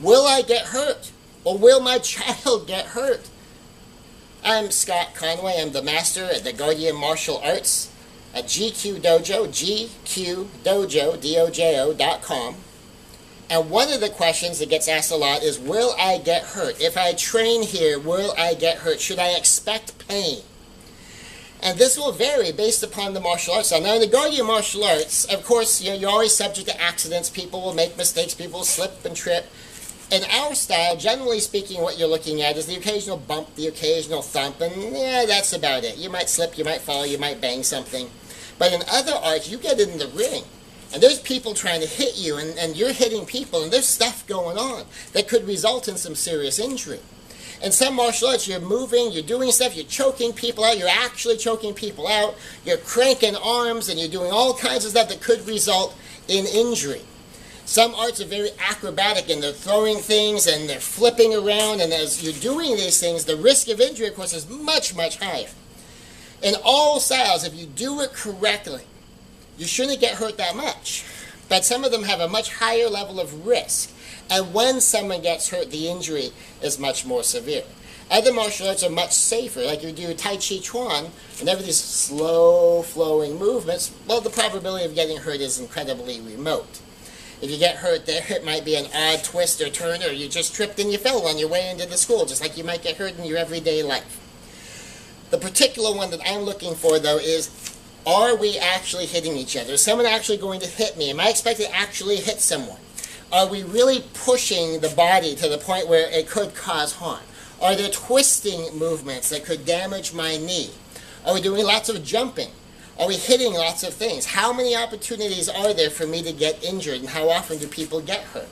Will I get hurt? Or will my child get hurt? I'm Scott Conway. I'm the master at the Guardian Martial Arts at GQ Dojo, GQDojo, DOJO.com. And one of the questions that gets asked a lot is, will I get hurt? If I train here, will I get hurt? Should I expect pain? And this will vary based upon the martial arts. Now, in the Guardian Martial Arts, of course, you're always subject to accidents. People will make mistakes. People will slip and trip. In our style, generally speaking, what you're looking at is the occasional bump, the occasional thump, and yeah, that's about it. You might slip, you might fall, you might bang something. But in other arts, you get in the ring, and there's people trying to hit you, and you're hitting people, and there's stuff going on that could result in some serious injury. In some martial arts, you're moving, you're doing stuff, you're choking people out, you're actually choking people out, you're cranking arms, and you're doing all kinds of stuff that could result in injury. Some arts are very acrobatic, and they're throwing things, and they're flipping around, and as you're doing these things, the risk of injury, of course, is much, much higher. In all styles, if you do it correctly, you shouldn't get hurt that much. But some of them have a much higher level of risk. And when someone gets hurt, the injury is much more severe. Other martial arts are much safer. Like you do Tai Chi Chuan, whenever these slow-flowing movements, well, the probability of getting hurt is incredibly remote. If you get hurt there, it might be an odd twist or turn, or you just tripped and you fell on your way into the school, just like you might get hurt in your everyday life. The particular one that I'm looking for, though, is, are we actually hitting each other? Is someone actually going to hit me? Am I expected to actually hit someone? Are we really pushing the body to the point where it could cause harm? Are there twisting movements that could damage my knee? Are we doing lots of jumping? Are we hitting lots of things? How many opportunities are there for me to get injured, and how often do people get hurt?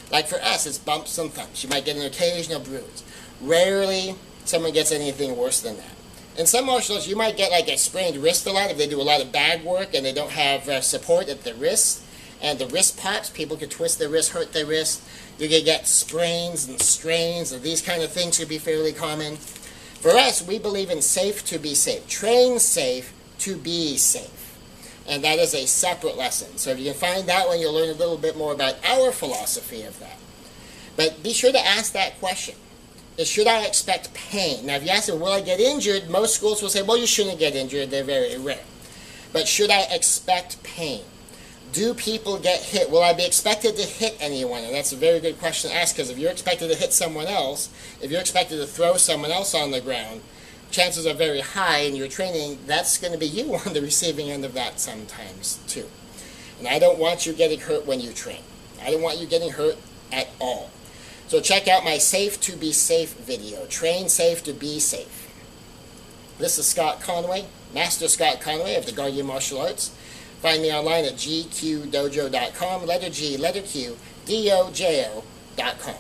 Like for us, it's bumps and thumps. You might get an occasional bruise. Rarely someone gets anything worse than that. In some martial arts, you might get like a sprained wrist a lot if they do a lot of bag work and they don't have support at the wrist. And the wrist pops, people could twist their wrist, hurt their wrist. You could get sprains and strains, and these kind of things could be fairly common. For us, we believe in safe to be safe. Train safe to be safe. And that is a separate lesson. So if you can find that one, you'll learn a little bit more about our philosophy of that. But be sure to ask that question. Should I expect pain? Now, if you ask them, will I get injured? Most schools will say, well, you shouldn't get injured. They're very rare. But should I expect pain? Do people get hit? Will I be expected to hit anyone? And that's a very good question to ask, because if you're expected to hit someone else, if you're expected to throw someone else on the ground, chances are very high in your training that's going to be you on the receiving end of that sometimes too. And I don't want you getting hurt when you train. I don't want you getting hurt at all. So check out my Safe to Be Safe video. Train safe to be safe. This is Scott Conway, Master Scott Conway of the Guardian Martial Arts. Find me online at gqdojo.com, letter G, letter Q, DOJO.com.